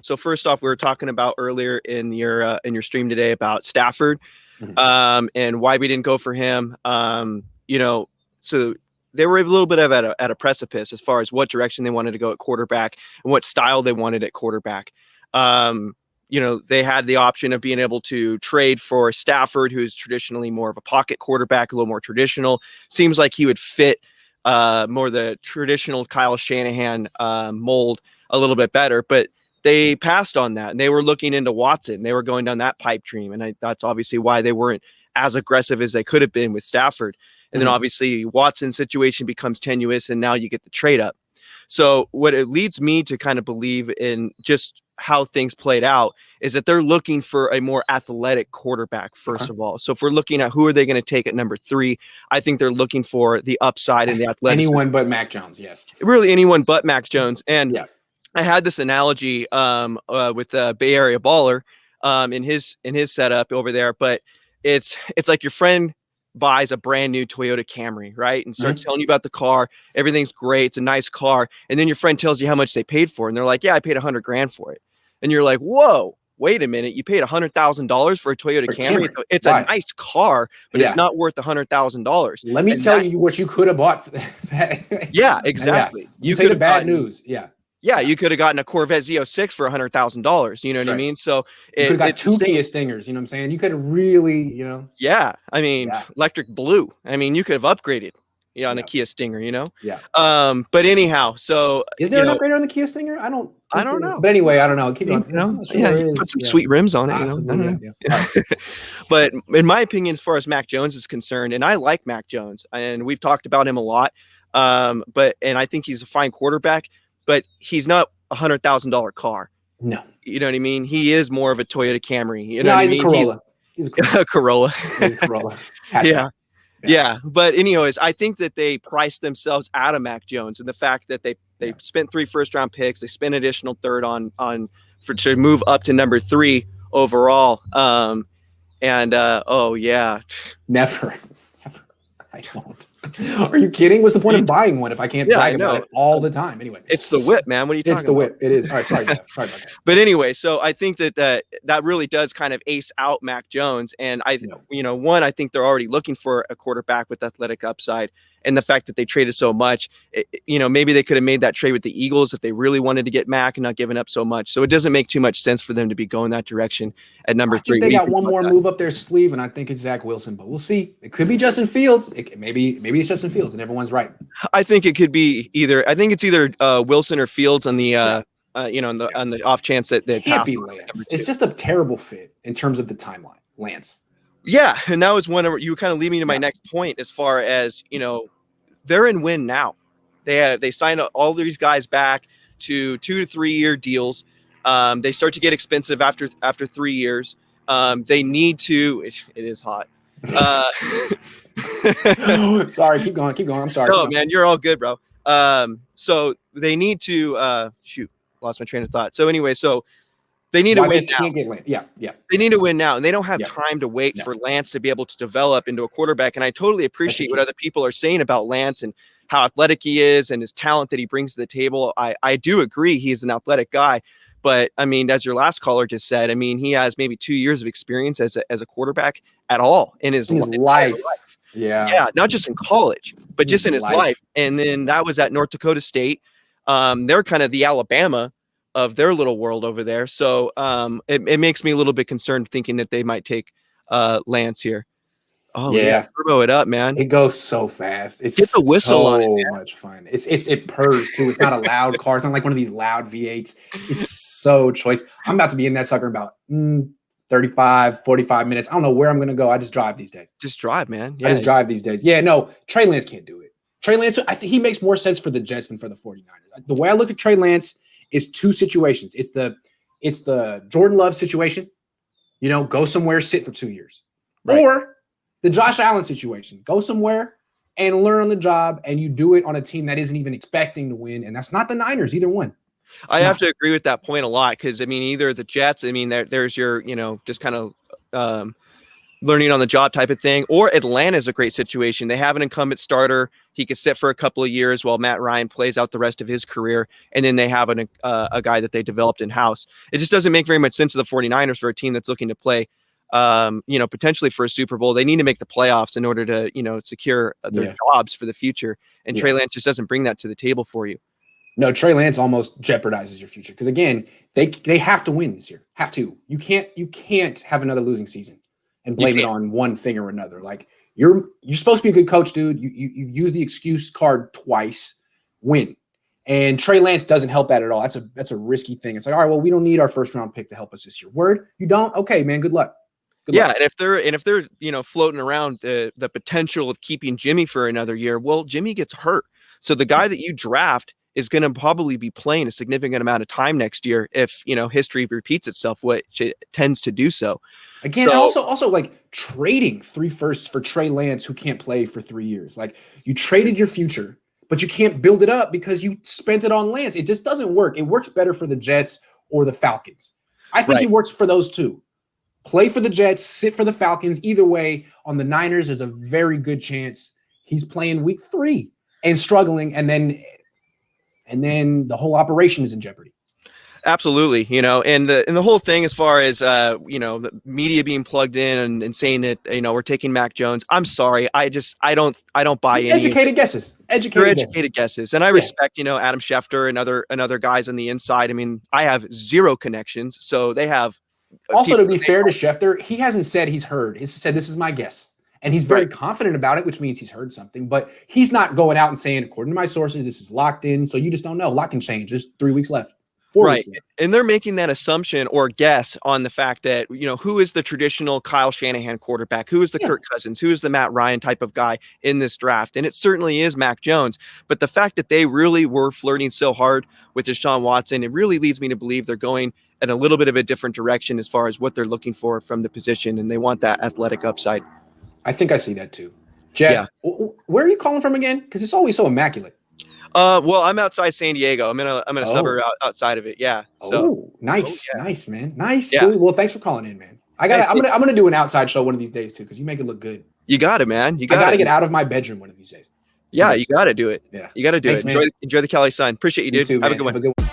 So first off, we were talking about earlier in your stream today about Stafford, and why we didn't go for him. So they were a little bit of at a precipice as far as what direction they wanted to go at quarterback and what style they wanted at quarterback. They had the option of being able to trade for Stafford, who's traditionally more of a pocket quarterback, a little more traditional. Seems like he would fit more the traditional Kyle Shanahan mold a little bit better, but they passed on that and they were looking into Watson. They were going down that pipe dream. And that's obviously why they weren't as aggressive as they could have been with Stafford. And then obviously Watson's situation becomes tenuous and now you get the trade up. So what it leads me to kind of believe in just how things played out is that they're looking for a more athletic quarterback, first of all. So if we're looking at who are they going to take at number 3, I think they're looking for the upside and the athleticism. Anyone but Mac Jones, yes. Really anyone but Mac Jones. And I had this analogy with the Bay Area Baller in his setup over there, but it's like your friend buys a brand new Toyota Camry, right? And starts telling you about the car. Everything's great. It's a nice car. And then your friend tells you how much they paid for it. And they're like, yeah, I paid $100,000 for it. And you're like, whoa, wait a minute. You paid $100,000 for a Toyota Camry. It's a nice car, but it's not worth $100,000. Let me tell you what you could have bought for that. Yeah, exactly. You take the bad news. Yeah, you could have gotten a Corvette Z06 for $100,000. You know what I mean? So you could have got 2 Kia Stingers. You know what I'm saying? You could have really, Yeah, I mean, electric blue. I mean, you could have upgraded, on a Kia Stinger. Yeah. But anyhow, so is there an upgrader on the Kia Stinger? I don't know. But anyway, I don't know. Keep going. You put some sweet rims on it. But in my opinion, as far as Mac Jones is concerned, and I like Mac Jones, and we've talked about him a lot. And I think he's a fine quarterback. But he's not $100,000 car. No. You know what I mean? He is more of a Toyota Camry. You know no, what he's I mean? A Corolla. He's a Corolla. He's a Corolla. Yeah. But anyways, I think that they priced themselves out of Mac Jones, and the fact that they spent 3 first-round picks, they spent additional third to move up to number 3 overall. Never. I don't. Are you kidding? What's the point of buying one if I can't brag about it all the time? Anyway, it's the whip, man. What are you talking about? It's the whip. It is. All right, sorry about that. But anyway, so I think that really does kind of ace out Mac Jones. And I think they're already looking for a quarterback with athletic upside. And the fact that they traded so much, maybe they could have made that trade with the Eagles if they really wanted to get Mac and not giving up so much. So it doesn't make too much sense for them to be going that direction at number 3. They got one more move up their sleeve, and I think it's Zach Wilson, but we'll see. It could be Justin Fields. Maybe it's Justin Fields, and everyone's right. I think it could be either. I think it's either Wilson or Fields on the on the off chance that they can't be Lance. It's just a terrible fit in terms of the timeline, Lance. Yeah, and that was one of you kind of lead me to my next point as far as they're in win now. They signed all these guys back to 2 to 3 year deals. They start to get expensive after 3 years. They need to. It is hot. Sorry, keep going. I'm sorry. No, man, you're all good, bro. So they need to lost my train of thought. So anyway, they need to win now. Yeah. They need to win now, and they don't have time to wait for Lance to be able to develop into a quarterback. And I totally appreciate what other people are saying about Lance and how athletic he is and his talent that he brings to the table. I do agree he's an athletic guy. But, I mean, as your last caller just said, I mean, he has maybe 2 years of experience as a quarterback at all in his life. Yeah, not just in college, but just in his life. And then that was at North Dakota State. They're kind of the Alabama of their little world over there. So it makes me a little bit concerned thinking that they might take Lance here. Oh yeah, turbo it up, man. It goes so fast. It's get the whistle on it, so much fun. It purrs too. It's not a loud car. It's not like one of these loud V8s. It's so choice. I'm about to be in that sucker in about 35, 45 minutes. I don't know where I'm gonna go. I just drive these days. Just drive, man. Yeah, I just drive these days. Yeah, no, Trey Lance can't do it. Trey Lance, I think he makes more sense for the Jets than for the 49ers. The way I look at Trey Lance is 2 situations. It's the Jordan Love situation. Go somewhere, sit for 2 years. Right. Or the Josh Allen situation. Go somewhere and learn on the job, and you do it on a team that isn't even expecting to win, and that's not the Niners, either one. I have to agree with that point a lot because, I mean, either the Jets, I mean, there's your, just kind of learning on the job type of thing. Or Atlanta's a great situation. They have an incumbent starter. He could sit for a couple of years while Matt Ryan plays out the rest of his career. And then they have a guy that they developed in-house. It just doesn't make very much sense to the 49ers for a team that's looking to play, potentially for a Super Bowl. They need to make the playoffs in order to, secure their jobs for the future. And Trey Lance just doesn't bring that to the table for you. No, Trey Lance almost jeopardizes your future. Because again, they have to win this year. Have to. You can't have another losing season and blame it on one thing or another. Like you're supposed to be a good coach, dude. You use the excuse card twice. Win. And Trey Lance doesn't help that at all. That's a risky thing. It's like, all right, well, we don't need our first round pick to help us this year. Word? You don't? Okay, man. Good luck. Good luck. And if they're floating around the potential of keeping Jimmy for another year, well, Jimmy gets hurt. So the guy that you draft is going to probably be playing a significant amount of time next year if, history repeats itself, which it tends to do so. Again, also like trading 3 firsts for Trey Lance, who can't play for 3 years. Like you traded your future, but you can't build it up because you spent it on Lance. It just doesn't work. It works better for the Jets or the Falcons. I think it works for those two. Play for the Jets, sit for the Falcons. Either way, on the Niners, there's a very good chance he's playing week 3 and struggling, and then the whole operation is in jeopardy. Absolutely. And the whole thing as far as, the media being plugged in and saying that, we're taking Mac Jones. I'm sorry. I don't buy any. Educated guesses. Educated guesses. And I respect, Adam Schefter and other guys on the inside. I mean, I have zero connections. So they have. Also, to be fair to Schefter, he hasn't said he's heard. He's said, this is my guess. And he's very confident about it, which means he's heard something. But he's not going out and saying, according to my sources, this is locked in. So you just don't know. A lot can change. There's 3 weeks left. 4 weeks left. And they're making that assumption or guess on the fact that, who is the traditional Kyle Shanahan quarterback? Who is the Kirk Cousins? Who is the Matt Ryan type of guy in this draft? And it certainly is Mac Jones. But the fact that they really were flirting so hard with Deshaun Watson, it really leads me to believe they're going in a little bit of a different direction as far as what they're looking for from the position. And they want that athletic upside. I think I see that too. Jeff, where are you calling from again? Because it's always so immaculate. Well, I'm outside San Diego. I'm in a suburb outside of it. Yeah. So nice, man. Nice, dude. Well, thanks for calling in, man. I'm gonna do an outside show one of these days too, because you make it look good. You got it, man. I gotta get out of my bedroom one of these days. You got to do it. Yeah. You got to do Thanks, it. Man. Enjoy the Cali sun. Appreciate you, dude. You too, Have man. a good one.